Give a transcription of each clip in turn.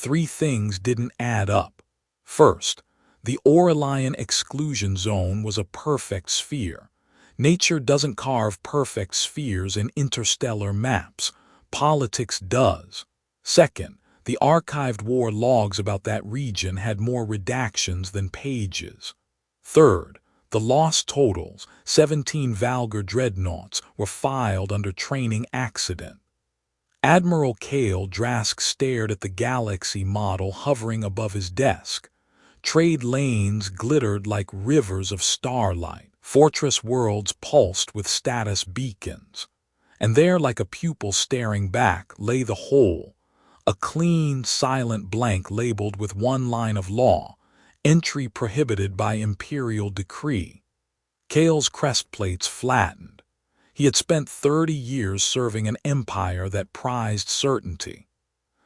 three things didn't add up. First, the Aurelian exclusion zone was a perfect sphere. Nature doesn't carve perfect spheres in interstellar maps. Politics does. Second, the archived war logs about that region had more redactions than pages. Third, the lost totals, 17 Valgar dreadnoughts, were filed under training accident. Admiral Cale Drask stared at the galaxy model hovering above his desk. Trade lanes glittered like rivers of starlight. Fortress worlds pulsed with status beacons. And there, like a pupil staring back, lay the whole. A clean, silent blank labeled with one line of law, entry prohibited by imperial decree. Cale's crestplates flattened. He had spent 30 years serving an empire that prized certainty.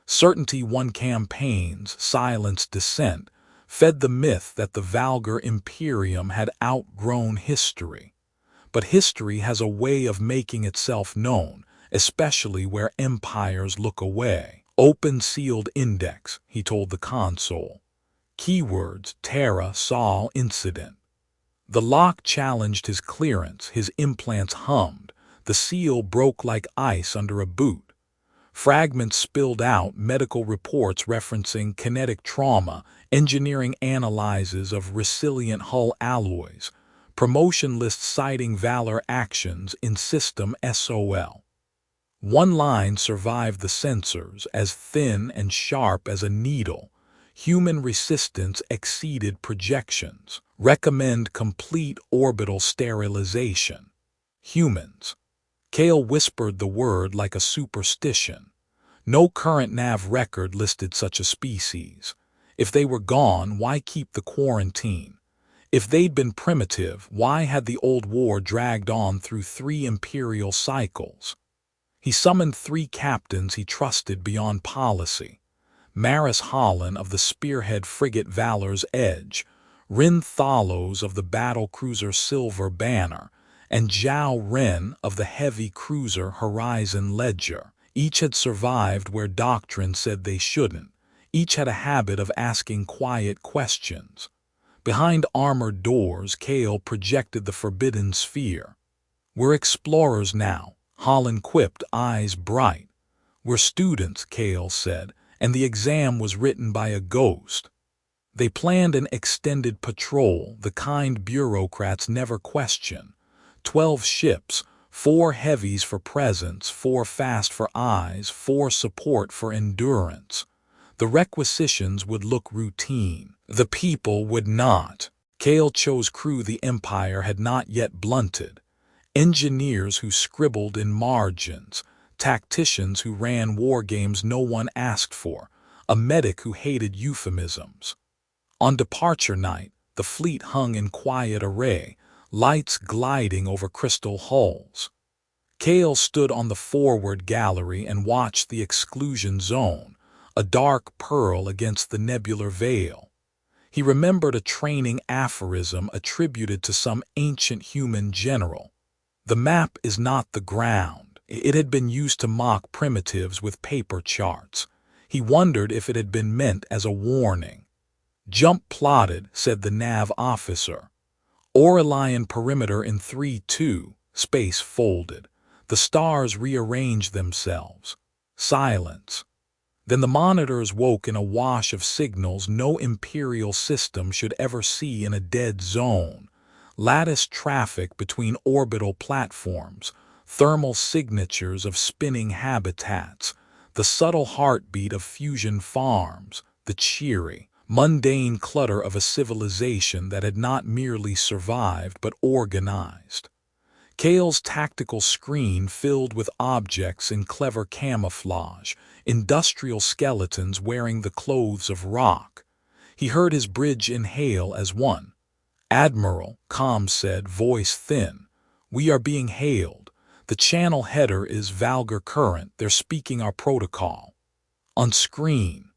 Certainty won campaigns, silenced dissent, fed the myth that the Valgar Imperium had outgrown history. But history has a way of making itself known, especially where empires look away. Open sealed index, he told the console. Keywords, Terra, Sol, incident. The lock challenged his clearance, his implants hummed. The seal broke like ice under a boot. Fragments spilled out, medical reports referencing kinetic trauma, engineering analyses of resilient hull alloys, promotion lists citing Valor actions in system SOL. One line survived the sensors, as thin and sharp as a needle. Human resistance exceeded projections. Recommend complete orbital sterilization. Humans. Cale whispered the word like a superstition. No current nav record listed such a species. If they were gone, why keep the quarantine? If they'd been primitive, why had the old war dragged on through 3 imperial cycles? He summoned 3 captains he trusted beyond policy. Maris Holland of the spearhead frigate Valor's Edge, Rin Thalos of the battlecruiser Silver Banner, and Zhao Ren of the heavy cruiser Horizon Ledger. Each had survived where doctrine said they shouldn't. Each had a habit of asking quiet questions. Behind armored doors, Cale projected the forbidden sphere. "We're explorers now," Holland quipped, eyes bright. "We're students," Cale said, and the exam was written by a ghost. They planned an extended patrol, the kind bureaucrats never question. 12 ships, 4 heavies for presence, 4 fast for eyes, 4 support for endurance. The requisitions would look routine. The people would not. Cale chose crew the Empire had not yet blunted. Engineers who scribbled in margins, tacticians who ran war games no one asked for, a medic who hated euphemisms. On departure night, the fleet hung in quiet array, lights gliding over crystal hulls. Cale stood on the forward gallery and watched the exclusion zone, a dark pearl against the nebular veil. He remembered a training aphorism attributed to some ancient human general. "The map is not the ground." It had been used to mock primitives with paper charts. He wondered if it had been meant as a warning. "Jump plotted," said the nav officer. Aurelian perimeter in 3-2, space folded. The stars rearranged themselves. Silence. Then the monitors woke in a wash of signals no imperial system should ever see in a dead zone. Lattice traffic between orbital platforms, thermal signatures of spinning habitats, the subtle heartbeat of fusion farms, the cheery, mundane clutter of a civilization that had not merely survived but organized. Cale's tactical screen filled with objects in clever camouflage, industrial skeletons wearing the clothes of rock. He heard his bridge inhale as one. "Admiral," comms said, voice thin, "we are being hailed. The channel header is Valgar Current. They're speaking our protocol." On screen,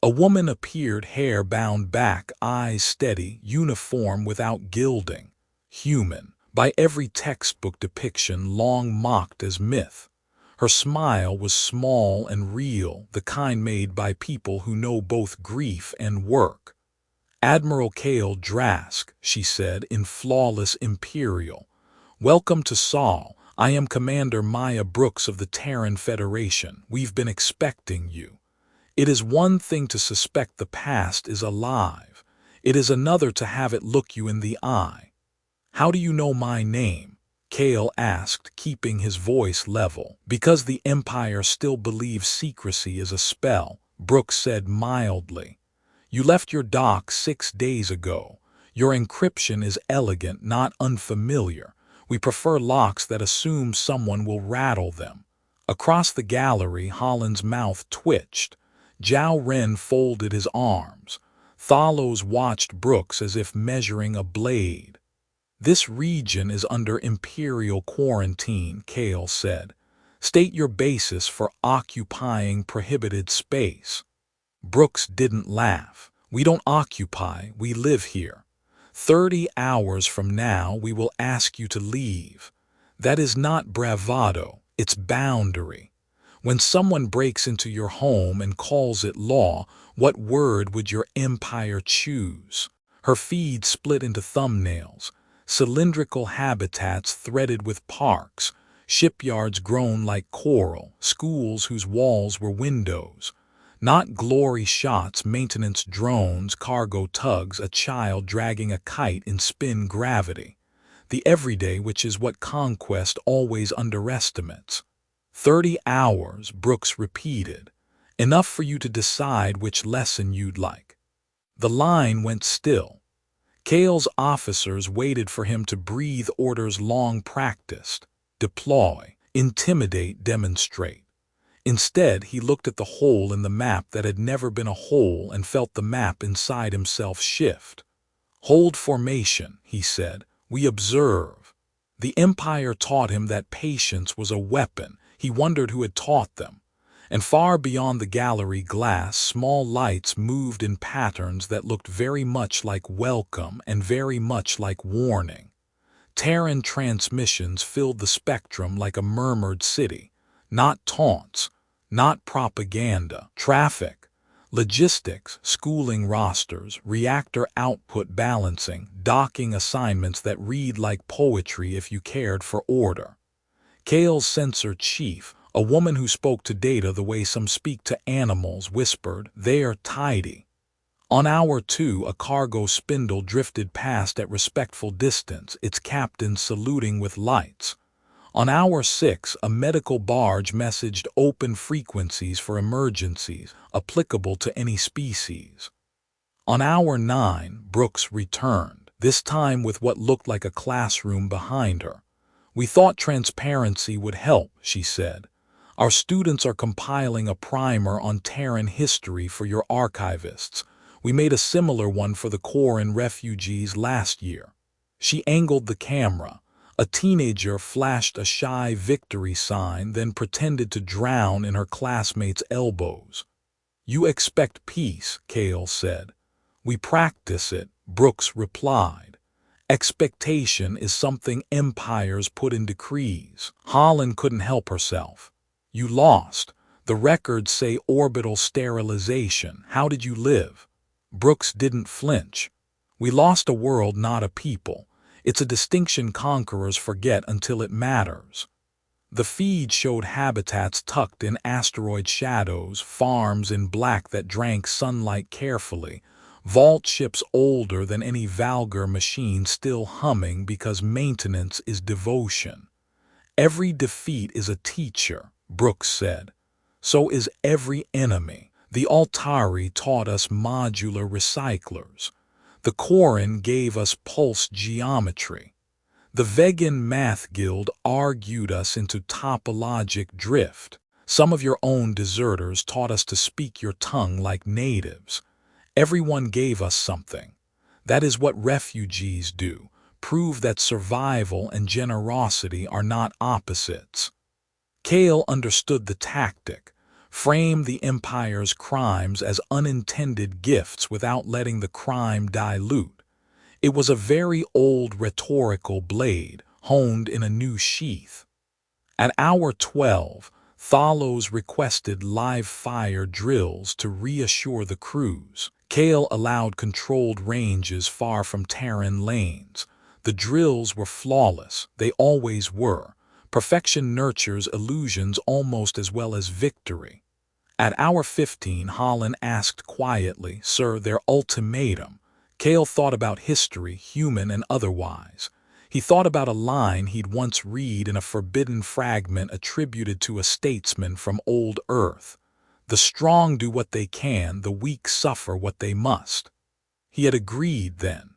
a woman appeared, hair bound back, eyes steady, uniform without gilding. Human, by every textbook depiction long mocked as myth. Her smile was small and real, the kind made by people who know both grief and work. "Admiral Kale Drask," she said in flawless Imperial. "Welcome to Sol. I am Commander Maya Brooks of the Terran Federation. We've been expecting you. It is one thing to suspect the past is alive. It is another to have it look you in the eye." "How do you know my name?" Kale asked, keeping his voice level. "Because the Empire still believes secrecy is a spell," Brooks said mildly. "You left your dock 6 days ago. Your encryption is elegant, not unfamiliar. We prefer locks that assume someone will rattle them." Across the gallery, Holland's mouth twitched. Zhao Ren folded his arms. Thalos watched Brooks as if measuring a blade. "This region is under Imperial quarantine," Kale said. "State your basis for occupying prohibited space." Brooks didn't laugh. "We don't occupy, we live here. 30 hours from now we will ask you to leave. That is not bravado, it's boundary. When someone breaks into your home and calls it law, what word would your empire choose?" Her feed split into thumbnails. Cylindrical habitats threaded with parks, shipyards grown like coral, schools whose walls were windows. Not glory shots, maintenance drones, cargo tugs, a child dragging a kite in spin gravity. The everyday, which is what conquest always underestimates. 30 hours, Brooks repeated. "Enough for you to decide which lesson you'd like." The line went still. Kale's officers waited for him to breathe orders long practiced. Deploy, intimidate, demonstrate. Instead, he looked at the hole in the map that had never been a hole and felt the map inside himself shift. "Hold formation," he said. "We observe." The Empire taught him that patience was a weapon. He wondered who had taught them. And far beyond the gallery glass, small lights moved in patterns that looked very much like welcome and very much like warning. Terran transmissions filled the spectrum like a murmured city. Not taunts, not propaganda. Traffic, logistics, schooling rosters, reactor output balancing, docking assignments that read like poetry if you cared for order. Kale's sensor chief, a woman who spoke to data the way some speak to animals, whispered, "They're tidy." On hour 2, a cargo spindle drifted past at respectful distance, its captain saluting with lights. On hour 6, a medical barge messaged open frequencies for emergencies, applicable to any species. On hour 9, Brooks returned, this time with what looked like a classroom behind her. "We thought transparency would help," she said. "Our students are compiling a primer on Terran history for your archivists. We made a similar one for the Corps and refugees last year." She angled the camera. A teenager flashed a shy victory sign, then pretended to drown in her classmates' elbows. "You expect peace," Kale said. "We practice it," Brooks replied. "Expectation is something empires put in decrees." Holland couldn't help herself. "You lost. The records say orbital sterilization. How did you live?" Brooks didn't flinch. "We lost a world, not a people. It's a distinction conquerors forget until it matters." The feed showed habitats tucked in asteroid shadows, farms in black that drank sunlight carefully, vault ships older than any Valgar machine still humming because maintenance is devotion. "Every defeat is a teacher," Brooks said. "So is every enemy. The Altari taught us modular recyclers. The Koran gave us pulse geometry. The Vegan Math Guild argued us into topologic drift. Some of your own deserters taught us to speak your tongue like natives. Everyone gave us something. That is what refugees do, prove that survival and generosity are not opposites." Kale understood the tactic. Frame the Empire's crimes as unintended gifts without letting the crime dilute. It was a very old rhetorical blade, honed in a new sheath. At hour 12, Thalos requested live fire drills to reassure the crews. Kale allowed controlled ranges far from Terran lanes. The drills were flawless, they always were. Perfection nurtures illusions almost as well as victory. At hour 15, Holland asked quietly, "Sir, their ultimatum." Kale thought about history, human and otherwise. He thought about a line he'd once read in a forbidden fragment attributed to a statesman from old Earth. The strong do what they can, the weak suffer what they must. He had agreed then.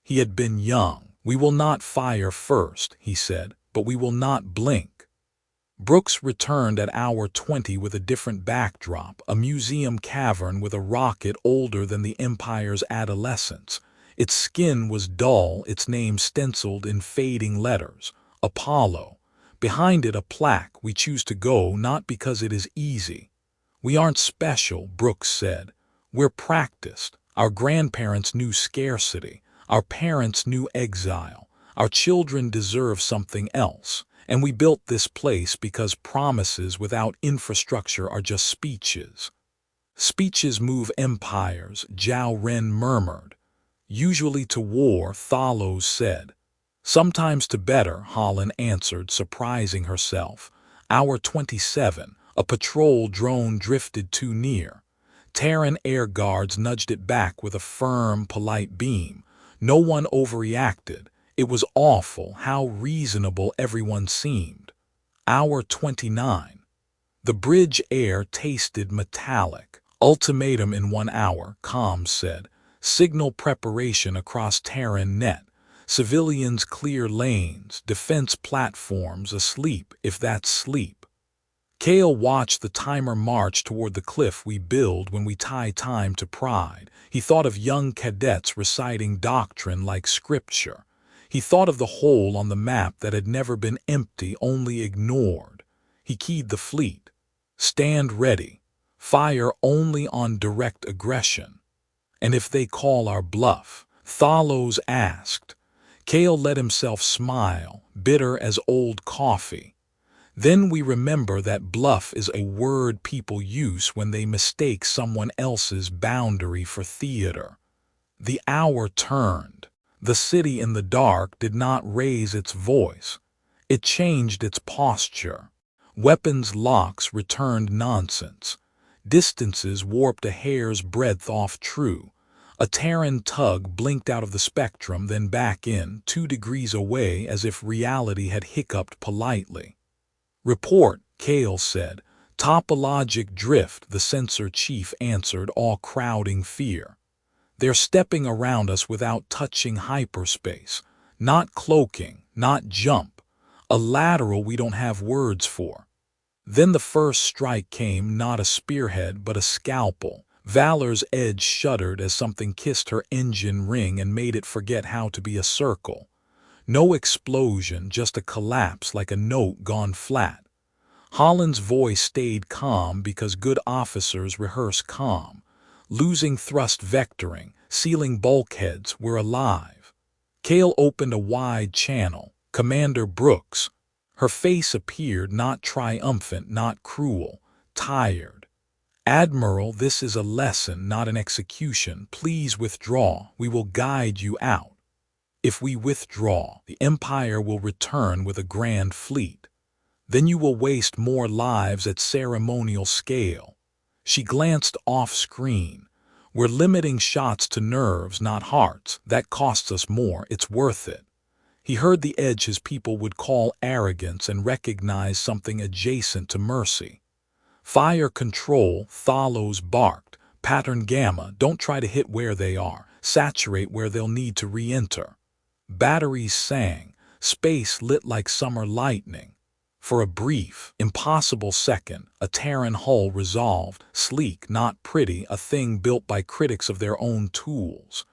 He had been young. "We will not fire first," he said, "but we will not blink." Brooks returned at hour 20 with a different backdrop, a museum cavern with a rocket older than the Empire's adolescence. Its skin was dull, its name stenciled in fading letters, Apollo. Behind it a plaque, "We choose to go not because it is easy." "We aren't special," Brooks said. "We're practiced. Our grandparents knew scarcity. Our parents knew exile. Our children deserve something else. And we built this place because promises without infrastructure are just speeches." "Speeches move empires," Zhao Ren murmured. "Usually to war," Thalos said. "Sometimes to better," Holland answered, surprising herself. Hour 27, a patrol drone drifted too near. Terran air guards nudged it back with a firm, polite beam. No one overreacted. It was awful how reasonable everyone seemed. Hour 29. The bridge air tasted metallic. "Ultimatum in 1 hour," comms said. "Signal preparation across Terran net. Civilians clear lanes, defense platforms asleep, if that's sleep." Kale watched the timer march toward the cliff we build when we tie time to pride. He thought of young cadets reciting doctrine like scripture. He thought of the hole on the map that had never been empty, only ignored. He keyed the fleet. "Stand ready. Fire only on direct aggression." "And if they call our bluff?" Thalos asked. Kale let himself smile, bitter as old coffee. "Then we remember that bluff is a word people use when they mistake someone else's boundary for theater." The hour turned. The city in the dark did not raise its voice. It changed its posture. Weapons locks returned nonsense. Distances warped a hair's breadth off true. A Terran tug blinked out of the spectrum, then back in, 2 degrees away, as if reality had hiccuped politely. "Report," Kale said. "Topologic drift," the sensor chief answered, all crowding fear. "They're stepping around us without touching hyperspace. Not cloaking, not jump. A lateral we don't have words for." Then the first strike came, not a spearhead, but a scalpel. Valor's edge shuddered as something kissed her engine ring and made it forget how to be a circle. No explosion, just a collapse like a note gone flat. Holland's voice stayed calm because good officers rehearse calm. "Losing thrust vectoring, sealing bulkheads, we're alive." Kale opened a wide channel. "Commander Brooks." Her face appeared not triumphant, not cruel, tired. "Admiral, this is a lesson, not an execution. Please withdraw. We will guide you out. If we withdraw, the Empire will return with a grand fleet. Then you will waste more lives at ceremonial scale." She glanced off-screen. "We're limiting shots to nerves, not hearts. That costs us more. It's worth it." He heard the edge his people would call arrogance and recognized something adjacent to mercy. "Fire control," Thalos barked. "Pattern gamma, don't try to hit where they are. Saturate where they'll need to re-enter." Batteries sang. Space lit like summer lightning. For a brief, impossible second, a Terran hull resolved, sleek, not pretty, a thing built by critics of their own tools.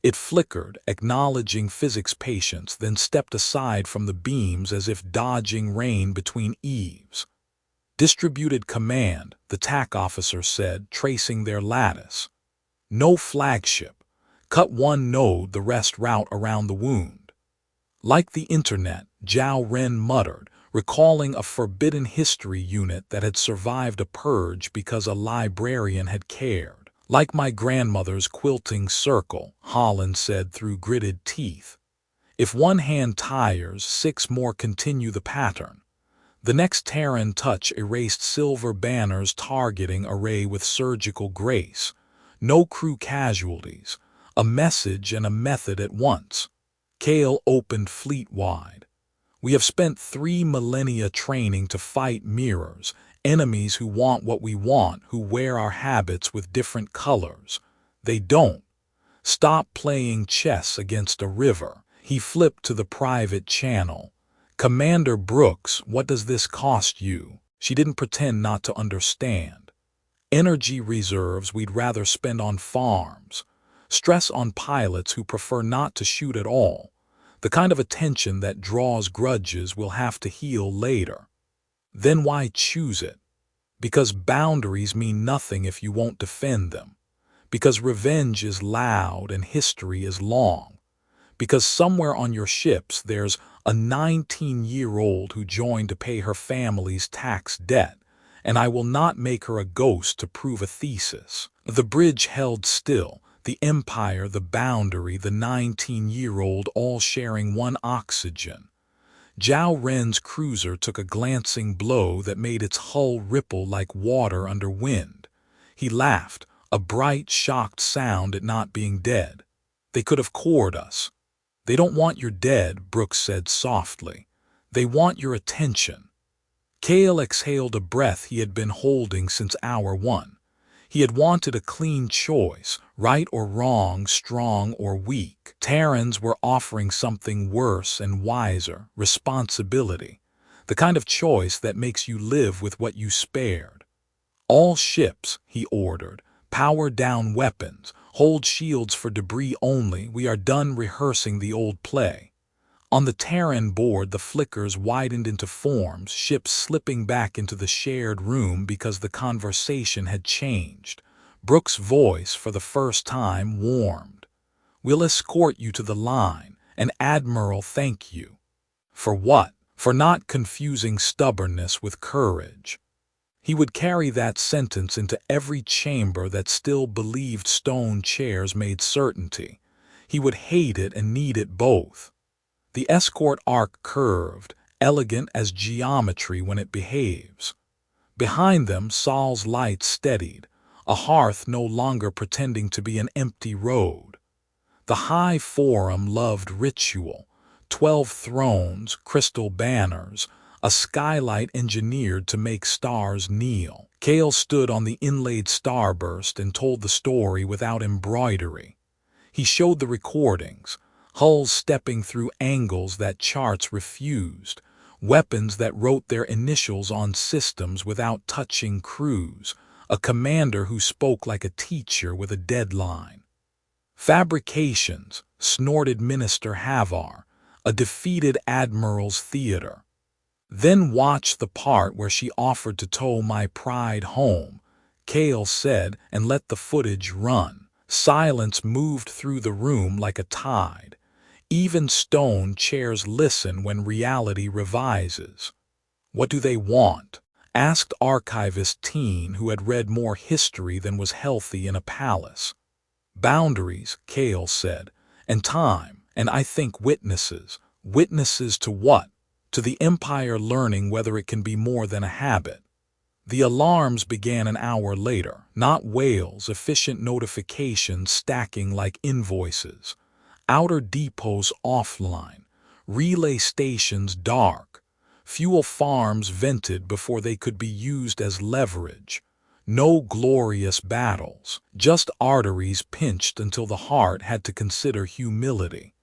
It flickered, acknowledging physics patience, then stepped aside from the beams as if dodging rain between eaves. "Distributed command," the TAC officer said, tracing their lattice. "No flagship. Cut one node, the rest route around the wound." "Like the internet," Zhao Ren muttered. recalling a forbidden history unit that had survived a purge because a librarian had cared. Like my grandmother's quilting circle, Holland said through gritted teeth. If one hand tires, 6 more continue the pattern. The next Terran touch erased silver banners targeting array with surgical grace. No crew casualties. A message and a method at once. Kale opened fleet-wide. We have spent 3 millennia training to fight mirrors, enemies who want what we want, who wear our habits with different colors. They don't. Stop playing chess against a river. He flipped to the private channel. Commander Brooks, what does this cost you? She didn't pretend not to understand. Energy reserves we'd rather spend on farms. Stress on pilots who prefer not to shoot at all. The kind of attention that draws grudges we'll have to heal later. Then why choose it? Because boundaries mean nothing if you won't defend them. Because revenge is loud and history is long. Because somewhere on your ships there's a 19-year-old who joined to pay her family's tax debt, and I will not make her a ghost to prove a thesis. The bridge held still, the Empire, the boundary, the 19-year-old all sharing one oxygen. Zhao Ren's cruiser took a glancing blow that made its hull ripple like water under wind. He laughed, a bright, shocked sound at not being dead. They could have cored us. They don't want your dead, Brooks said softly. They want your attention. Kale exhaled a breath he had been holding since hour 1. He had wanted a clean choice, right or wrong, strong or weak. Terrans were offering something worse and wiser, responsibility. The kind of choice that makes you live with what you spared. All ships, he ordered, power down weapons, hold shields for debris only, we are done rehearsing the old play. On the Terran board the flickers widened into forms, ships slipping back into the shared room because the conversation had changed. Brooks' voice, for the first time, warmed. We'll escort you to the line, and Admiral, thank you. For what? For not confusing stubbornness with courage. He would carry that sentence into every chamber that still believed stone chairs made certainty. He would hate it and need it both. The escort arc curved, elegant as geometry when it behaves. Behind them, Sol's light steadied, a hearth no longer pretending to be an empty road. The high forum loved ritual, 12 thrones, crystal banners, a skylight engineered to make stars kneel. Kale stood on the inlaid starburst and told the story without embroidery. He showed the recordings, hulls stepping through angles that charts refused, weapons that wrote their initials on systems without touching crews, a commander who spoke like a teacher with a deadline. Fabrications, snorted Minister Havar, a defeated admiral's theater. Then watch the part where she offered to tow my pride home, Kale said, and let the footage run. Silence moved through the room like a tide. Even stone chairs listen when reality revises. What do they want? Asked archivist Teen, who had read more history than was healthy in a palace. Boundaries, Kale said, and time, and I think witnesses. Witnesses to what? To the Empire learning whether it can be more than a habit. The alarms began an hour later, not wails, efficient notifications stacking like invoices. Outer depots offline, relay stations dark, fuel farms vented before they could be used as leverage. No glorious battles, just arteries pinched until the heart had to consider humility.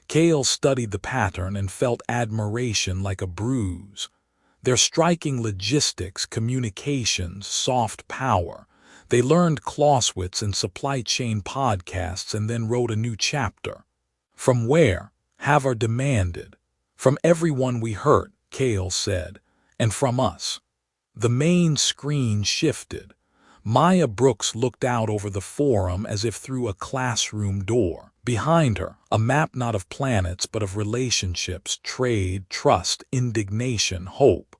Kale studied the pattern and felt admiration like a bruise. They're striking logistics, communications, soft power. They learned Clausewitz and supply chain podcasts and then wrote a new chapter. From where? Havar demanded. From everyone we hurt, Kale said, and from us. The main screen shifted. Maya Brooks looked out over the forum as if through a classroom door. Behind her, a map not of planets but of relationships, trade, trust, indignation, hope.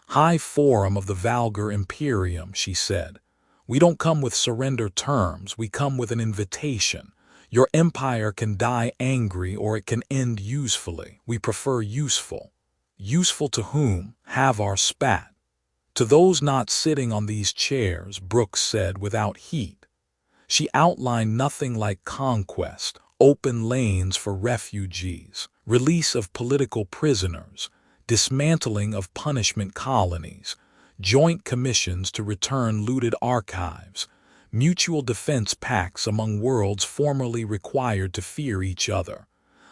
"High Forum of the Valgar Imperium," she said. "We don't come with surrender terms, we come with an invitation. Your empire can die angry or it can end usefully. We prefer useful." "Useful to whom?" "Have our spat." "To those not sitting on these chairs," Brooks said without heat. She outlined nothing like conquest, open lanes for refugees, release of political prisoners, dismantling of punishment colonies, joint commissions to return looted archives, mutual defense pacts among worlds formerly required to fear each other,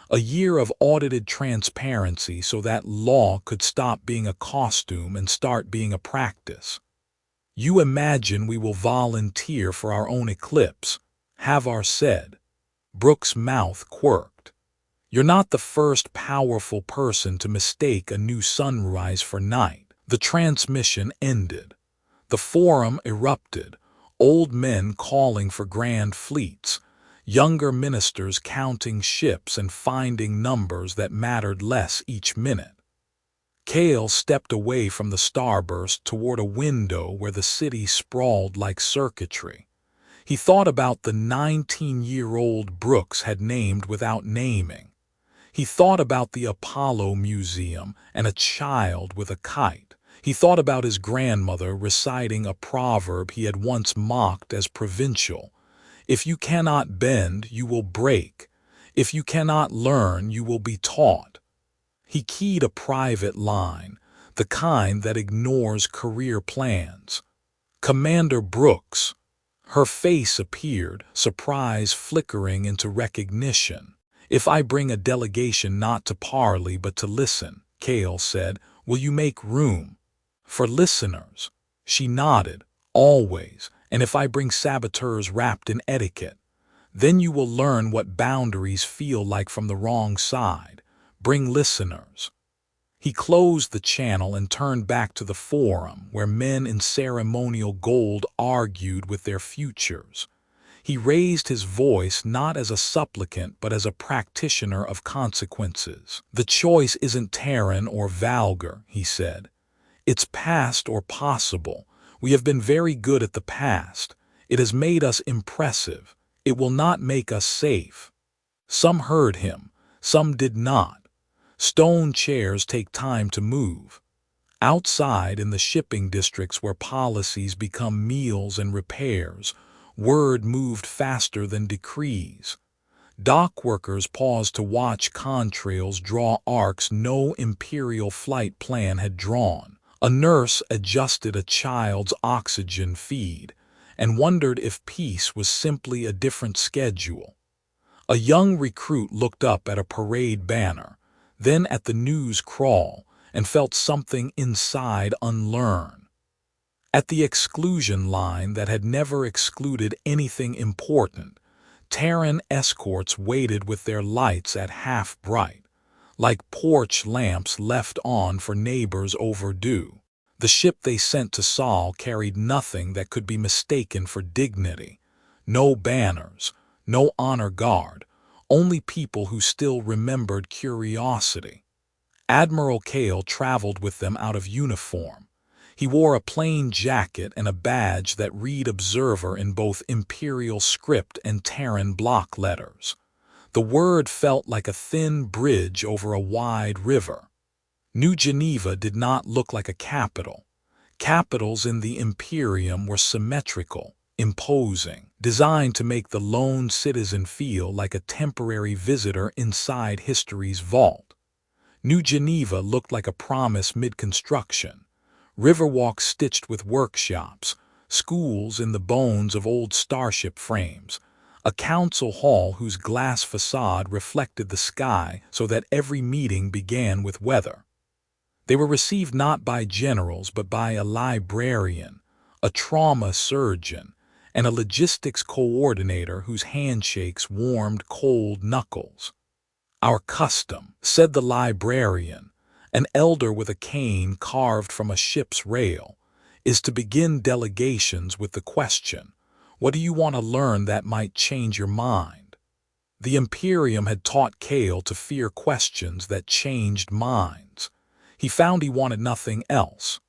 a year of audited transparency so that law could stop being a costume and start being a practice. "You imagine we will volunteer for our own eclipse," Havar said. Brooks' mouth quirked. "You're not the first powerful person to mistake a new sunrise for night." The transmission ended. The forum erupted, old men calling for grand fleets, younger ministers counting ships and finding numbers that mattered less each minute. Kale stepped away from the starburst toward a window where the city sprawled like circuitry. He thought about the 19-year-old Brooks had named without naming. He thought about the Apollo Museum and a child with a kite. He thought about his grandmother reciting a proverb he had once mocked as provincial. "If you cannot bend, you will break. If you cannot learn, you will be taught." He keyed a private line, the kind that ignores career plans. "Commander Brooks." Her face appeared, surprise flickering into recognition. "If I bring a delegation not to parley but to listen," Kale said, "will you make room?" "For listeners." She nodded. "Always. And if I bring saboteurs wrapped in etiquette, then you will learn what boundaries feel like from the wrong side. Bring listeners." He closed the channel and turned back to the forum, where men in ceremonial gold argued with their futures. He raised his voice not as a supplicant but as a practitioner of consequences. "The choice isn't Terran or Valgar," he said. "It's past or possible. We have been very good at the past. It has made us impressive. It will not make us safe." Some heard him, some did not. Stone chairs take time to move. Outside in the shipping districts where policies become meals and repairs, word moved faster than decrees. Dock workers paused to watch contrails draw arcs no imperial flight plan had drawn. A nurse adjusted a child's oxygen feed and wondered if peace was simply a different schedule. A young recruit looked up at a parade banner, then at the news crawl, and felt something inside unlearn. At the exclusion line that had never excluded anything important, Terran escorts waited with their lights at half bright, like porch lamps left on for neighbors overdue. The ship they sent to Sol carried nothing that could be mistaken for dignity. No banners, no honor guard, only people who still remembered curiosity. Admiral Kale traveled with them out of uniform. He wore a plain jacket and a badge that read Observer in both Imperial script and Terran block letters. The word felt like a thin bridge over a wide river. New Geneva did not look like a capital. Capitals in the Imperium were symmetrical, imposing, designed to make the lone citizen feel like a temporary visitor inside history's vault. New Geneva looked like a promise mid-construction. Riverwalks stitched with workshops, schools in the bones of old starship frames, a council hall whose glass facade reflected the sky so that every meeting began with weather. They were received not by generals but by a librarian, a trauma surgeon, and a logistics coordinator whose handshakes warmed cold knuckles. "Our custom," said the librarian, an elder with a cane carved from a ship's rail. is to begin delegations with the question, "What do you want to learn that might change your mind?" The Imperium had taught Kale to fear questions that changed minds. He found he wanted nothing else.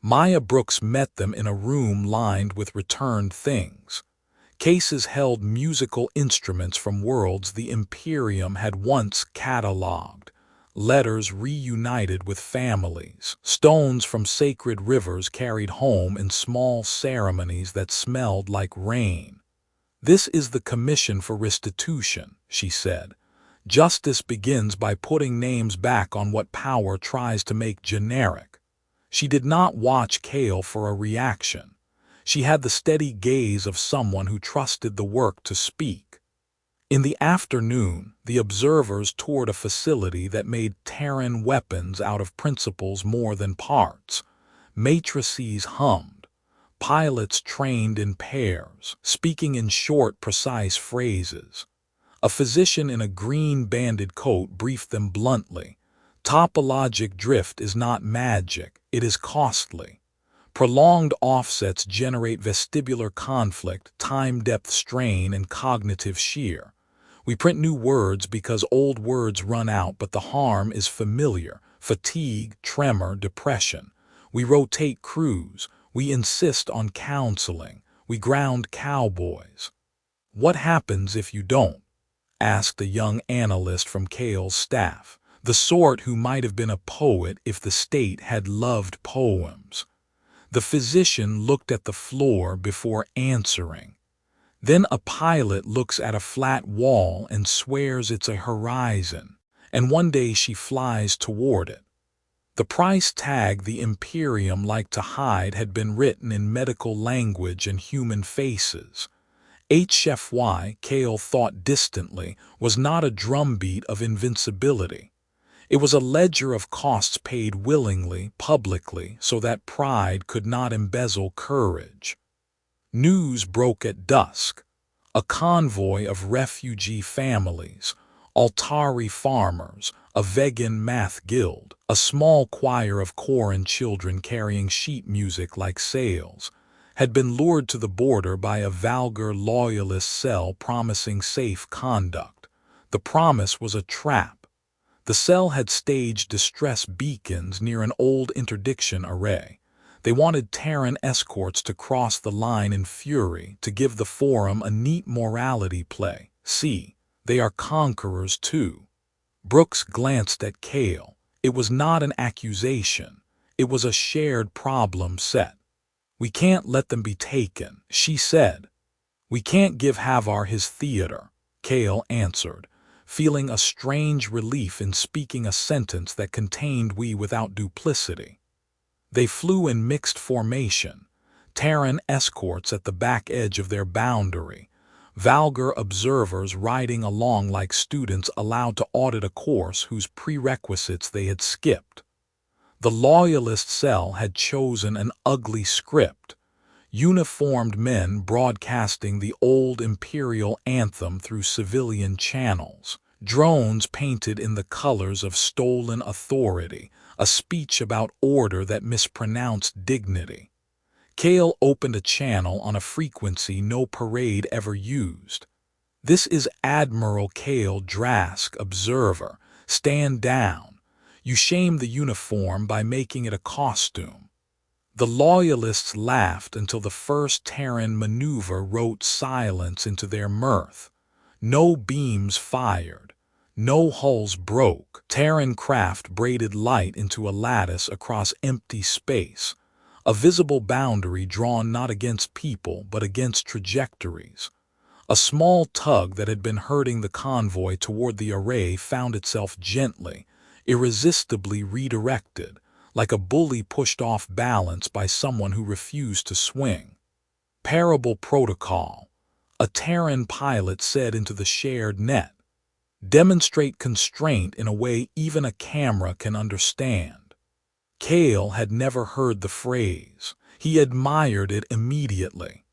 Maya Brooks met them in a room lined with returned things. Cases held musical instruments from worlds the Imperium had once catalogued, letters reunited with families, stones from sacred rivers carried home in small ceremonies that smelled like rain. "This is the commission for restitution," she said. "Justice begins by putting names back on what power tries to make generic." She did not watch Kale for a reaction. She had the steady gaze of someone who trusted the work to speak. In the afternoon, the observers toured a facility that made Terran weapons out of principles more than parts. Matrices hummed. Pilots trained in pairs, speaking in short, precise phrases. A physician in a green banded coat briefed them bluntly. "Topologic drift is not magic, it is costly. Prolonged offsets generate vestibular conflict, time-depth strain, and cognitive shear. We print new words because old words run out, but the harm is familiar: fatigue, tremor, depression. We rotate crews. We insist on counseling. We ground cowboys." "What happens if you don't?" asked a young analyst from Kale's staff, the sort who might have been a poet if the state had loved poems. The physician looked at the floor before answering. "Then a pilot looks at a flat wall and swears it's a horizon, and one day she flies toward it." The price tag the Imperium liked to hide had been written in medical language and human faces. HFY, Kale thought distantly, was not a drumbeat of invincibility. It was a ledger of costs paid willingly, publicly, so that pride could not embezzle courage. News broke at dusk. A convoy of refugee families, Altari farmers, a vegan math guild, a small choir of Koran children carrying sheet music like sails, had been lured to the border by a vulgar loyalist cell promising safe conduct. The promise was a trap. The cell had staged distress beacons near an old interdiction array. They wanted Terran escorts to cross the line in fury to give the Forum a neat morality play. "See, they are conquerors too." Brooks glanced at Kale. It was not an accusation. It was a shared problem set. "We can't let them be taken," she said. "We can't give Havar his theater," Kale answered, feeling a strange relief in speaking a sentence that contained "we" without duplicity. They flew in mixed formation, Terran escorts at the back edge of their boundary, vulgar observers riding along like students allowed to audit a course whose prerequisites they had skipped. The loyalist cell had chosen an ugly script, uniformed men broadcasting the old imperial anthem through civilian channels, drones painted in the colors of stolen authority, a speech about order that mispronounced dignity. Kale opened a channel on a frequency no parade ever used. "This is Admiral Kale Drask, observer. Stand down. You shame the uniform by making it a costume." The loyalists laughed until the first Terran maneuver wrote silence into their mirth. No beams fired. No hulls broke. Terran craft braided light into a lattice across empty space, a visible boundary drawn not against people but against trajectories. A small tug that had been herding the convoy toward the array found itself gently, irresistibly redirected, like a bully pushed off balance by someone who refused to swing. "Parable protocol," a Terran pilot said into the shared net. "Demonstrate constraint in a way even a camera can understand." Kale had never heard the phrase. He admired it immediately.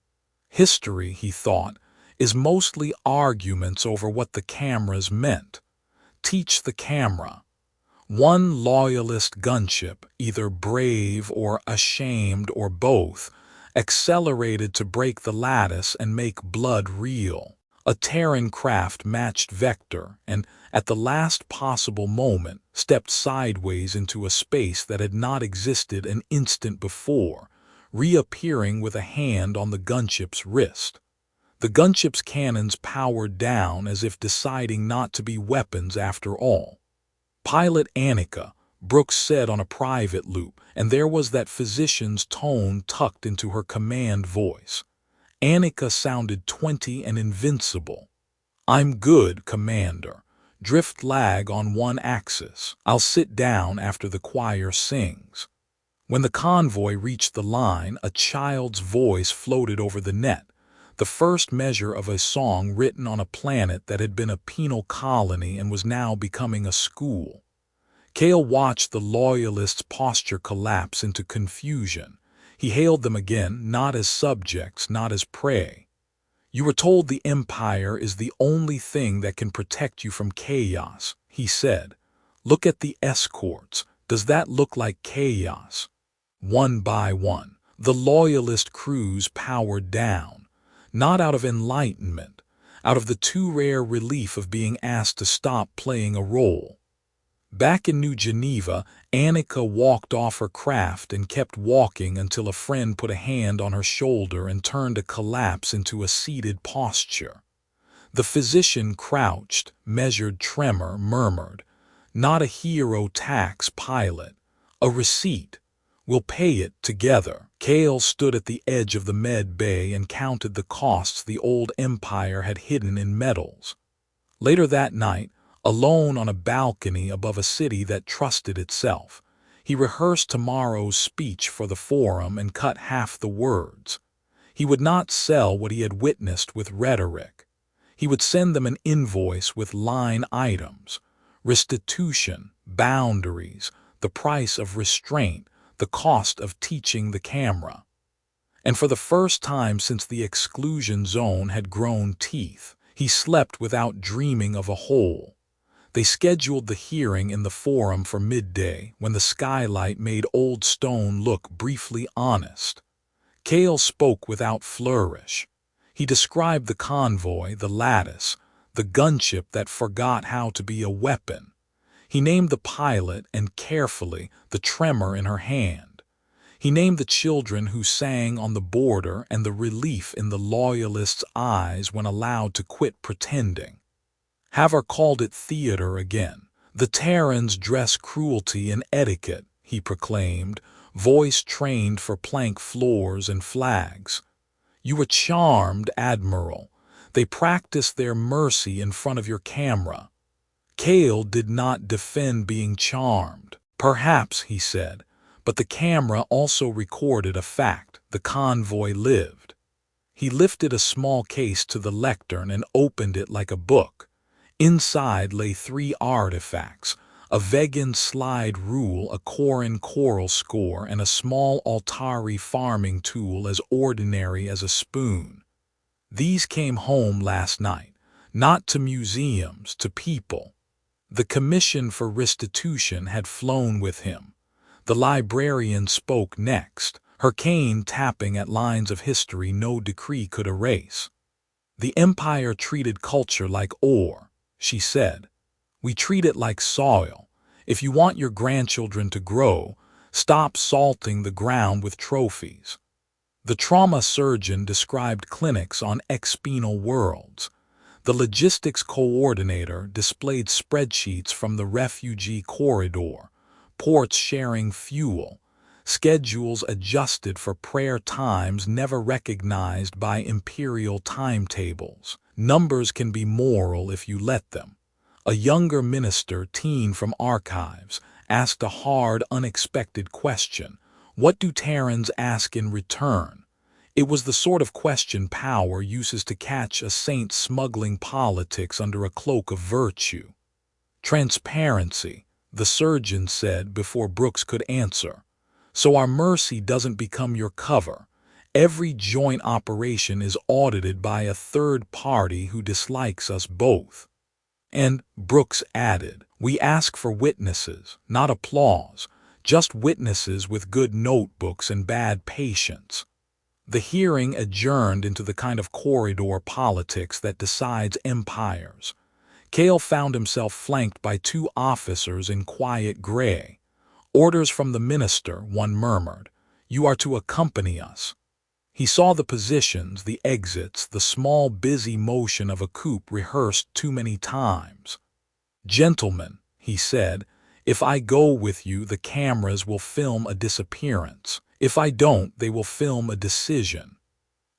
History, he thought, is mostly arguments over what the cameras meant. Teach the camera. One loyalist gunship, either brave or ashamed or both, accelerated to break the lattice and make blood real. A Terran craft matched Vector and, at the last possible moment, stepped sideways into a space that had not existed an instant before, reappearing with a hand on the gunship's wrist. The gunship's cannons powered down as if deciding not to be weapons after all. "Pilot Annika," Brooks said on a private loop, and there was that physician's tone tucked into her command voice. Annika sounded 20 and invincible. "I'm good, Commander. Drift lag on one axis. I'll sit down after the choir sings." When the convoy reached the line, a child's voice floated over the net, the first measure of a song written on a planet that had been a penal colony and was now becoming a school. Cale watched the Loyalists' posture collapse into confusion. He hailed them again, not as subjects, not as prey. "You were told the Empire is the only thing that can protect you from chaos," he said. "Look at the escorts. Does that look like chaos?" One by one, the Loyalist crews powered down, not out of enlightenment, out of the too rare relief of being asked to stop playing a role. Back in New Geneva, Annika walked off her craft and kept walking until a friend put a hand on her shoulder and turned a collapse into a seated posture. The physician crouched, measured tremor, murmured, "Not a hero tax, pilot. A receipt. We'll pay it together." Cale stood at the edge of the med bay and counted the costs the old Empire had hidden in medals. Later that night, alone on a balcony above a city that trusted itself, he rehearsed tomorrow's speech for the forum and cut half the words. He would not sell what he had witnessed with rhetoric. He would send them an invoice with line items: restitution, boundaries, the price of restraint, the cost of teaching the camera. And for the first time since the exclusion zone had grown teeth, he slept without dreaming of a hole. They scheduled the hearing in the forum for midday, when the skylight made Old Stone look briefly honest. Cale spoke without flourish. He described the convoy, the lattice, the gunship that forgot how to be a weapon. He named the pilot and, carefully, the tremor in her hand. He named the children who sang on the border and the relief in the Loyalists' eyes when allowed to quit pretending. Havar called it theater again. "The Terrans dress cruelty in etiquette," he proclaimed, voice trained for plank floors and flags. "You were charmed, Admiral. They practiced their mercy in front of your camera." Cale did not defend being charmed. "Perhaps," he said, "but the camera also recorded a fact: the convoy lived." He lifted a small case to the lectern and opened it like a book. Inside lay 3 artifacts: a vegan slide rule, a Corin coral score, and a small Altari farming tool as ordinary as a spoon. These came home last night, not to museums, to people. The commission for restitution had flown with him. The librarian spoke next, her cane tapping at lines of history no decree could erase. "The Empire treated culture like ore," she said. "We treat it like soil. If you want your grandchildren to grow, stop salting the ground with trophies." The trauma surgeon described clinics on expenal worlds. The logistics coordinator displayed spreadsheets from the refugee corridor, ports sharing fuel, schedules adjusted for prayer times never recognized by imperial timetables. Numbers can be moral if you let them. A younger minister, teen from archives, asked a hard, unexpected question: "What do Terrans ask in return?" It was the sort of question power uses to catch a saint smuggling politics under a cloak of virtue. "Transparency," the surgeon said before Brooks could answer. "So our mercy doesn't become your cover. Every joint operation is audited by a third party who dislikes us both." And Brooks added, "We ask for witnesses, not applause, just witnesses with good notebooks and bad patience." The hearing adjourned into the kind of corridor politics that decides empires. Cale found himself flanked by two officers in quiet gray. "Orders from the minister," one murmured. "You are to accompany us." He saw the positions, the exits, the small busy motion of a coup rehearsed too many times. "Gentlemen," he said, "if I go with you, the cameras will film a disappearance. If I don't, they will film a decision."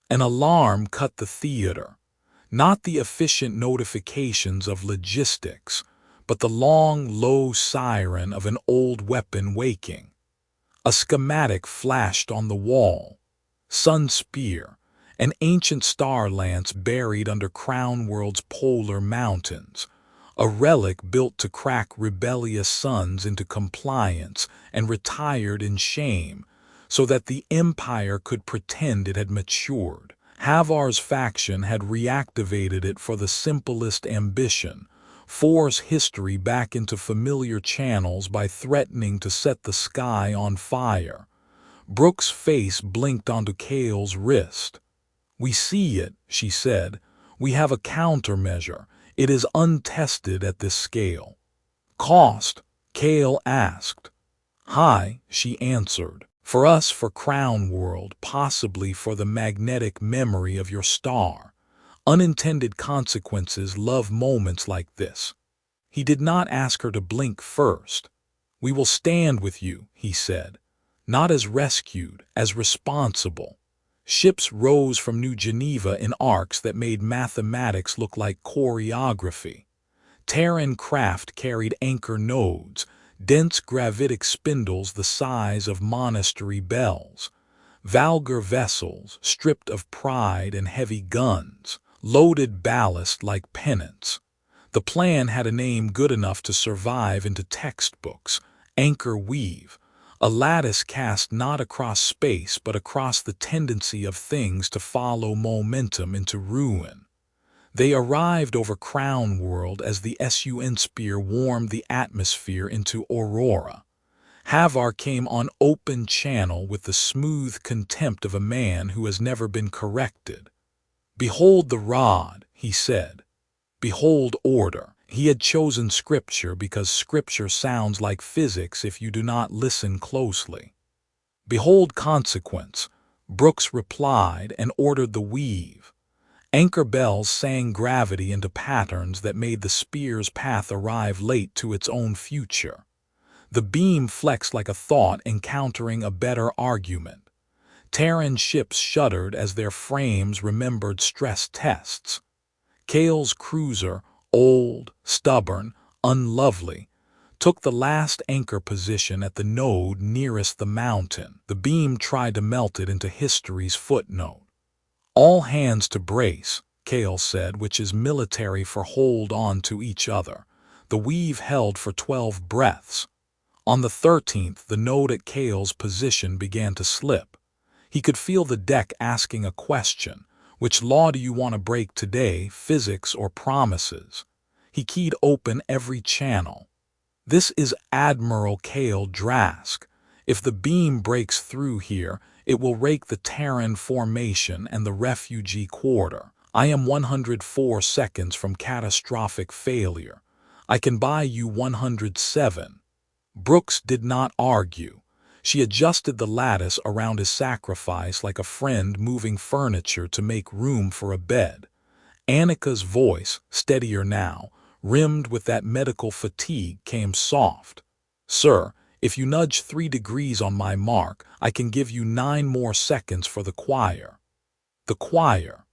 An alarm cut the theater. Not the efficient notifications of logistics, but the long, low siren of an old weapon waking. A schematic flashed on the wall. Sun Spear, an ancient star lance buried under Crown World's polar mountains, a relic built to crack rebellious suns into compliance and retired in shame, so that the Empire could pretend it had matured. Havar's faction had reactivated it for the simplest ambition: force history back into familiar channels by threatening to set the sky on fire. Brooks' face blinked onto Cale's wrist. "We see it," she said. "We have a countermeasure. It is untested at this scale." "Cost?" Cale asked. "High," she answered. "For us, for Crown World, possibly for the magnetic memory of your star. Unintended consequences love moments like this." He did not ask her to blink first. "We will stand with you," he said. "Not as rescued, as responsible." Ships rose from New Geneva in arcs that made mathematics look like choreography. Terran craft carried anchor nodes, dense gravitic spindles the size of monastery bells. Valgar vessels, stripped of pride and heavy guns, loaded ballast like pennants. The plan had a name good enough to survive into textbooks: Anchor Weave, a lattice cast not across space but across the tendency of things to follow momentum into ruin. They arrived over Crown World as the SUN Spear warmed the atmosphere into Aurora. Havar came on open channel with the smooth contempt of a man who has never been corrected. "Behold the rod," he said. "Behold order." He had chosen scripture because scripture sounds like physics if you do not listen closely. "Behold consequence," Brooks replied and ordered the weave. Anchor bells sang gravity into patterns that made the spear's path arrive late to its own future. The beam flexed like a thought encountering a better argument. Terran ships shuddered as their frames remembered stress tests. Cale's cruiser, old, stubborn, unlovely, took the last anchor position at the node nearest the mountain. The beam tried to melt it into history's footnote. "All hands to brace," Cale said, which is military for hold on to each other. The weave held for 12 breaths. On the 13th, the node at Cale's position began to slip. He could feel the deck asking a question: which law do you want to break today, physics or promises? He keyed open every channel. "This is Admiral Cale Drask. If the beam breaks through here, it will rake the Terran formation and the refugee quarter. I am 104 seconds from catastrophic failure. I can buy you 107. Brooks did not argue. She adjusted the lattice around his sacrifice like a friend moving furniture to make room for a bed. Annika's voice, steadier now, rimmed with that medical fatigue, came soft. "Sir, if you nudge 3 degrees on my mark, I can give you 9 more seconds for the choir." The choir.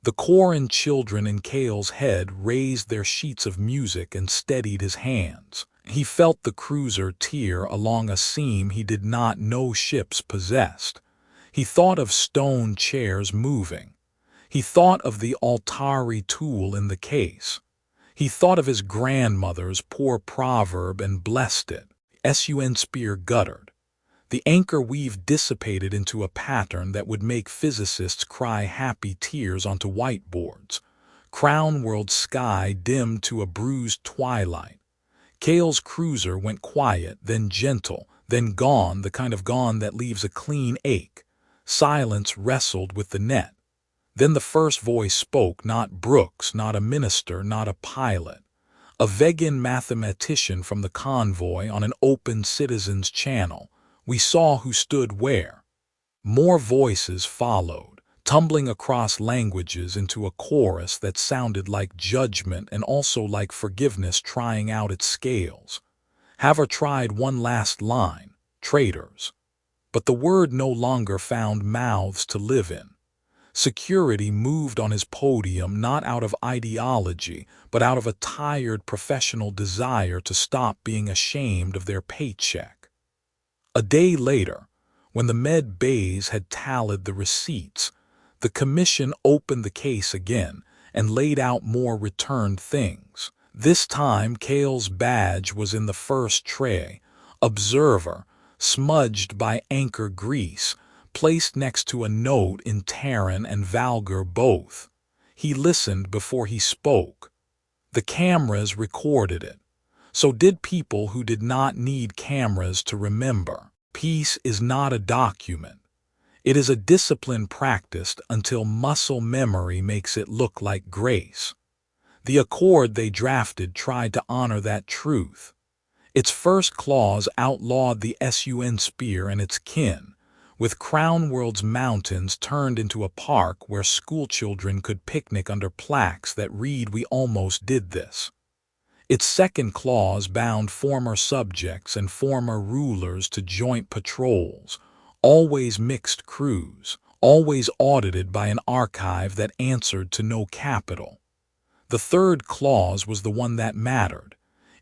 The Corin children in Cale's head raised their sheets of music and steadied his hands. He felt the cruiser tear along a seam he did not know ships possessed. He thought of stone chairs moving. He thought of the Altari tool in the case. He thought of his grandmother's poor proverb and blessed it. SUN Spear guttered. The anchor weave dissipated into a pattern that would make physicists cry happy tears onto whiteboards. Crown World's sky dimmed to a bruised twilight. Kale's cruiser went quiet, then gentle, then gone, the kind of gone that leaves a clean ache. Silence wrestled with the net. Then the first voice spoke, not Brooks, not a minister, not a pilot. A vegan mathematician from the convoy on an open citizens channel. We saw who stood where. More voices followed, tumbling across languages into a chorus that sounded like judgment and also like forgiveness trying out its scales. Haver tried one last line, traitors. But the word no longer found mouths to live in. Security moved on his podium not out of ideology, but out of a tired professional desire to stop being ashamed of their paycheck. A day later, when the med bays had tallied the receipts, the commission opened the case again and laid out more returned things. This time Kale's badge was in the first tray, observer, smudged by anchor grease, placed next to a note in Terran and Valgar both. He listened before he spoke. The cameras recorded it. So did people who did not need cameras to remember. Peace is not a document. It is a discipline practiced until muscle memory makes it look like grace. The accord they drafted tried to honor that truth. Its first clause outlawed the SUN spear and its kin, with Crown World's mountains turned into a park where schoolchildren could picnic under plaques that read, "We almost did this." Its second clause bound former subjects and former rulers to joint patrols, always mixed crews, always audited by an archive that answered to no capital. The third clause was the one that mattered.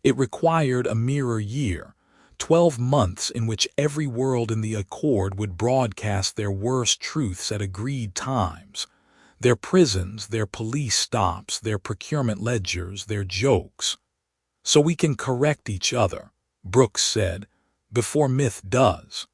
It required a mirror year, 12 months in which every world in the accord would broadcast their worst truths at agreed times. Their prisons, their police stops, their procurement ledgers, their jokes. "So we can correct each other," Brooks said, "before myth does."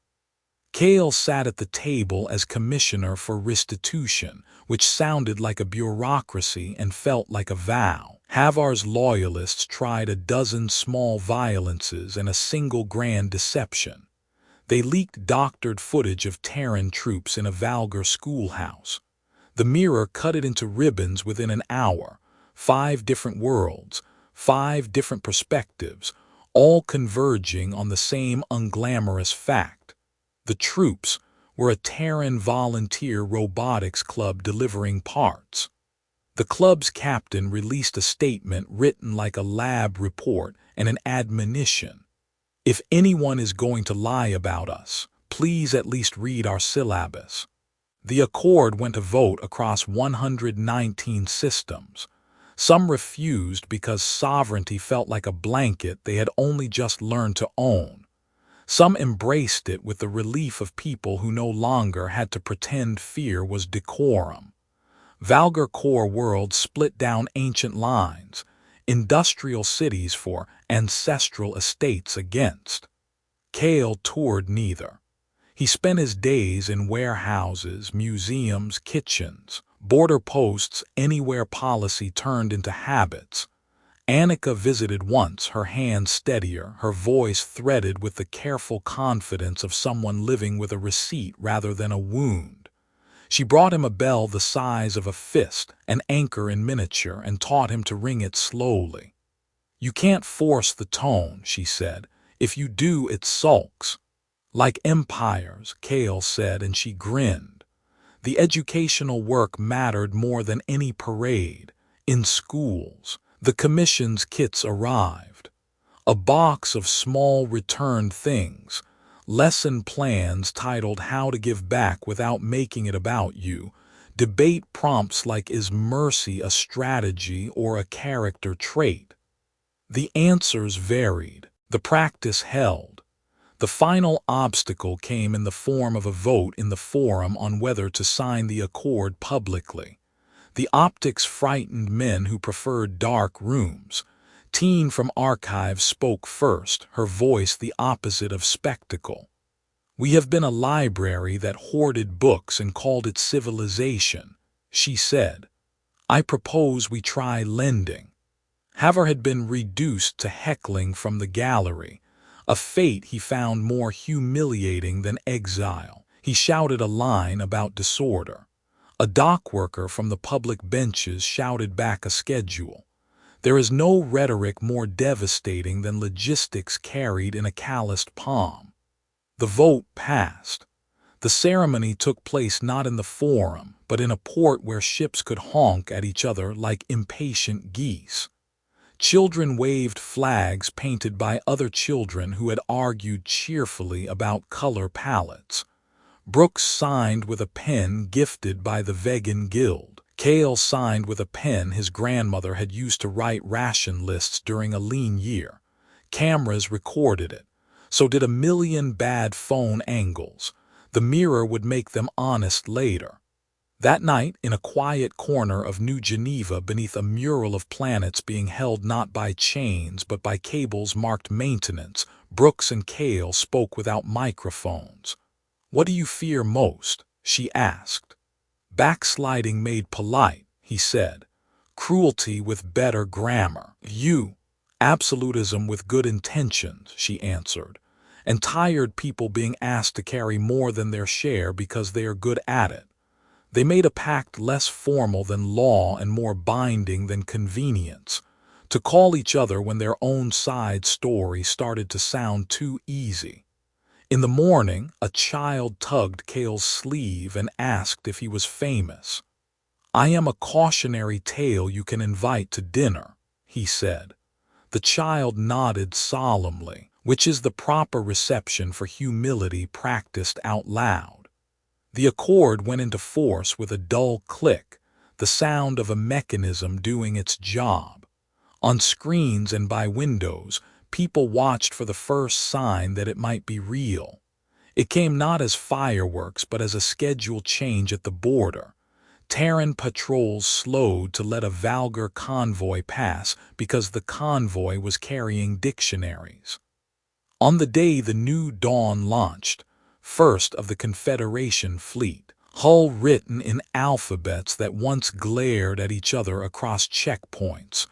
Kale sat at the table as commissioner for restitution, which sounded like a bureaucracy and felt like a vow. Havar's loyalists tried a dozen small violences and a single grand deception. They leaked doctored footage of Terran troops in a Valgar schoolhouse. The Mirror cut it into ribbons within an hour. 5 different worlds, 5 different perspectives, all converging on the same unglamorous fact. The troops were a Terran volunteer robotics club delivering parts. The club's captain released a statement written like a lab report and an admonition. "If anyone is going to lie about us, please at least read our syllabus." The accord went to vote across 119 systems. Some refused because sovereignty felt like a blanket they had only just learned to own. Some embraced it with the relief of people who no longer had to pretend fear was decorum. Valgar core worlds split down ancient lines, industrial cities for ancestral estates against. Kale toured neither. He spent his days in warehouses, museums, kitchens, border posts, anywhere policy turned into habits. Annika visited once, her hand steadier, her voice threaded with the careful confidence of someone living with a receipt rather than a wound. She brought him a bell the size of a fist, an anchor in miniature, and taught him to ring it slowly. "You can't force the tone," she said. "If you do, it sulks." "Like empires," Kale said, and she grinned. The educational work mattered more than any parade. In schools, the commission's kits arrived. A box of small returned things, lesson plans titled "How to Give Back Without Making It About You," debate prompts like "Is mercy a strategy or a character trait?" The answers varied. The practice held. The final obstacle came in the form of a vote in the forum on whether to sign the accord publicly. The optics frightened men who preferred dark rooms. Teen from archives spoke first, her voice the opposite of spectacle. "We have been a library that hoarded books and called it civilization," she said. I propose we try lending. Haver had been reduced to heckling from the gallery, a fate he found more humiliating than exile. He shouted a line about disorder. A dock worker from the public benches shouted back a schedule. There is no rhetoric more devastating than logistics carried in a calloused palm. The vote passed. The ceremony took place not in the forum, but in a port where ships could honk at each other like impatient geese. Children waved flags painted by other children who had argued cheerfully about color palettes. Brooks signed with a pen gifted by the Vegan Guild. Cale signed with a pen his grandmother had used to write ration lists during a lean year. Cameras recorded it. So did a million bad phone angles. The mirror would make them honest later. That night, in a quiet corner of New Geneva beneath a mural of planets being held not by chains but by cables marked maintenance, Brooks and Cale spoke without microphones. "What do you fear most?" she asked. "Backsliding made polite," he said. "Cruelty with better grammar." "You." "Absolutism with good intentions," she answered. "And tired people being asked to carry more than their share because they are good at it." They made a pact less formal than law and more binding than convenience. To call each other when their own side story started to sound too easy. In the morning, a child tugged Cale's sleeve and asked if he was famous. "I am a cautionary tale you can invite to dinner," he said. The child nodded solemnly, which is the proper reception for humility practiced out loud. The accord went into force with a dull click, the sound of a mechanism doing its job. On screens and by windows, people watched for the first sign that it might be real. It came not as fireworks but as a schedule change at the border. Terran patrols slowed to let a Valgar convoy pass because the convoy was carrying dictionaries. On the day the New Dawn launched, first of the Confederation fleet, hull written in alphabets that once glared at each other across checkpoints,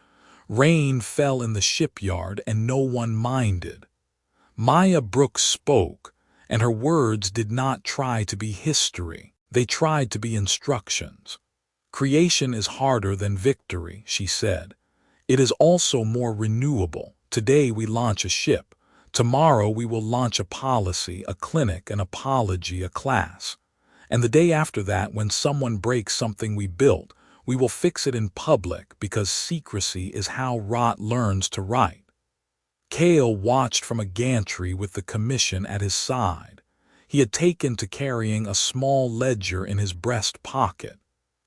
rain fell in the shipyard and no one minded. Maya Brooks spoke, and her words did not try to be history, they tried to be instructions. "Creation is harder than victory," she said. "It is also more renewable. Today we launch a ship. Tomorrow we will launch a policy, a clinic, an apology, a class. And the day after that, when someone breaks something we built, we will fix it in public because secrecy is how rot learns to write." Cale watched from a gantry with the commission at his side. He had taken to carrying a small ledger in his breast pocket.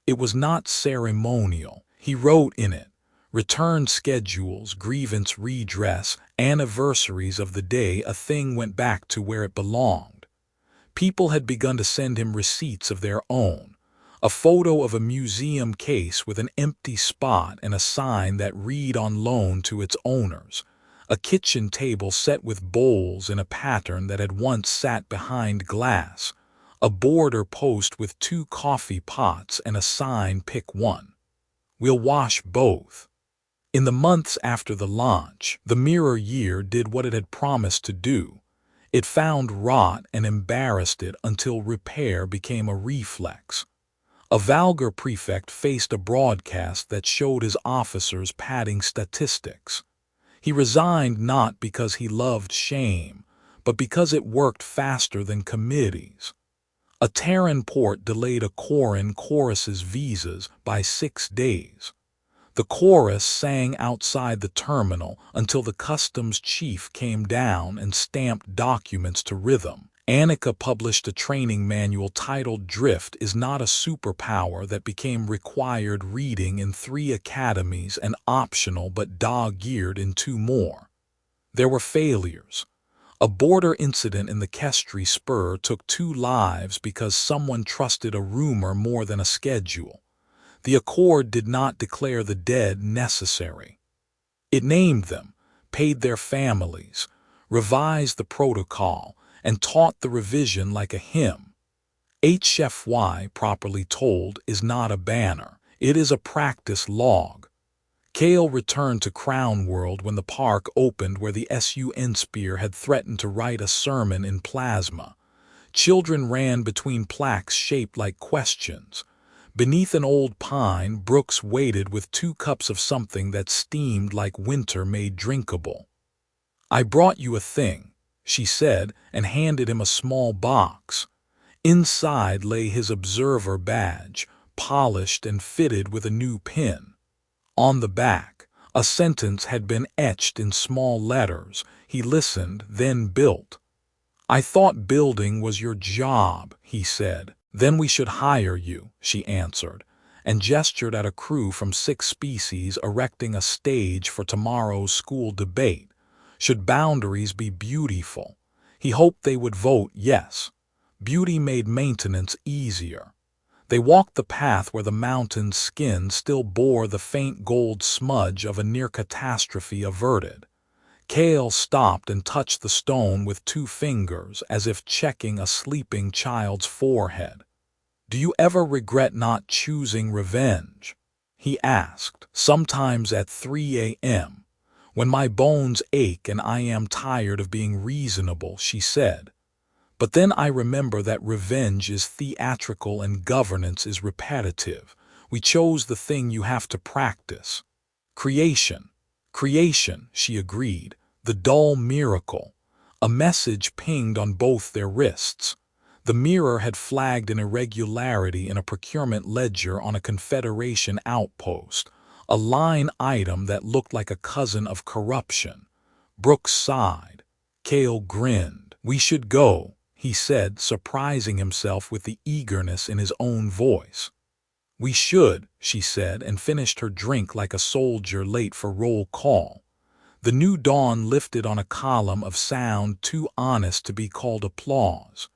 It was not ceremonial. He wrote in it return schedules, grievance redress, anniversaries of the day a thing went back to where it belonged. People had begun to send him receipts of their own. A photo of a museum case with an empty spot and a sign that read on loan to its owners. A kitchen table set with bowls in a pattern that had once sat behind glass. A border post with 2 coffee pots and a sign pick one. "We'll wash both." In the months after the launch, the mirror year did what it had promised to do. It found rot and embarrassed it until repair became a reflex. A Valgar prefect faced a broadcast that showed his officers padding statistics. He resigned not because he loved shame, but because it worked faster than committees. A Terran port delayed a Coran chorus's visas by 6 days. The chorus sang outside the terminal until the customs chief came down and stamped documents to rhythm. Annika published a training manual titled "Drift is not a superpower" that became required reading in 3 academies and optional but dog-eared in 2 more. There were failures. A border incident in the Kestri Spur took 2 lives because someone trusted a rumor more than a schedule. The accord did not declare the dead necessary. It named them, paid their families, revised the protocol, and taught the revision like a hymn. HFY, properly told, is not a banner. It is a practice log. Kale returned to Crown World when the park opened where the SUN Spear had threatened to write a sermon in plasma. Children ran between plaques shaped like questions. Beneath an old pine, Brooks waited with 2 cups of something that steamed like winter made drinkable. "I brought you a thing," she said, and handed him a small box. Inside lay his observer badge, polished and fitted with a new pin. On the back, a sentence had been etched in small letters. He listened, then built. "I thought building was your job," he said. "Then we should hire you," she answered, and gestured at a crew from 6 species erecting a stage for tomorrow's school debate. Should boundaries be beautiful? He hoped they would vote yes. Beauty made maintenance easier. They walked the path where the mountain's skin still bore the faint gold smudge of a near catastrophe averted. Kale stopped and touched the stone with 2 fingers as if checking a sleeping child's forehead. "Do you ever regret not choosing revenge?" he asked. "Sometimes at 3 a.m. when my bones ache and I am tired of being reasonable," she said. "But then I remember that revenge is theatrical and governance is repetitive. We chose the thing you have to practice." "Creation. Creation," she agreed. "The dull miracle." A message pinged on both their wrists. The mirror had flagged an irregularity in a procurement ledger on a Confederation outpost, a line item that looked like a cousin of corruption. Brooks sighed. Kale grinned. "We should go," he said, surprising himself with the eagerness in his own voice. "We should," she said, and finished her drink like a soldier late for roll call. The new dawn lifted on a column of sound too honest to be called applause.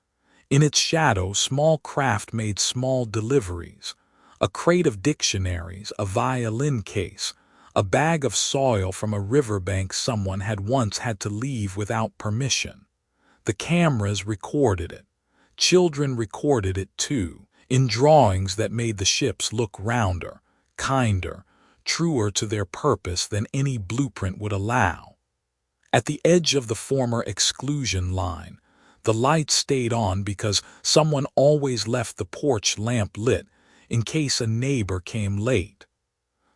In its shadow, small craft made small deliveries. A crate of dictionaries, a violin case, a bag of soil from a riverbank someone had once had to leave without permission. The cameras recorded it. Children recorded it too, in drawings that made the ships look rounder, kinder, truer to their purpose than any blueprint would allow. At the edge of the former exclusion line, the lights stayed on because someone always left the porch lamp lit in case a neighbor came late.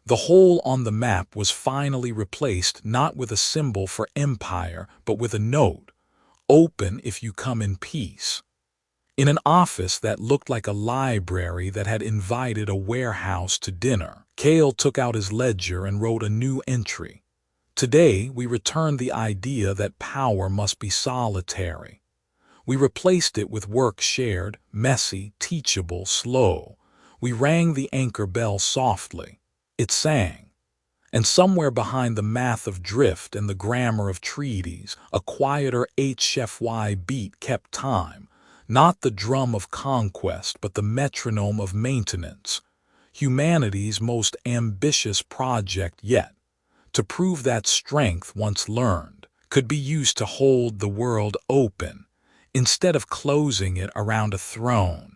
The hole on the map was finally replaced not with a symbol for empire but with a note, "Open if you come in peace." In an office that looked like a library that had invited a warehouse to dinner, Kale took out his ledger and wrote a new entry. "Today we returned the idea that power must be solitary. We replaced it with work shared, messy, teachable, slow. We rang the anchor bell softly. It sang. And somewhere behind the math of drift and the grammar of treaties, a quieter HFY beat kept time, not the drum of conquest but the metronome of maintenance. Humanity's most ambitious project yet, to prove that strength once learned could be used to hold the world open, instead of closing it around a throne.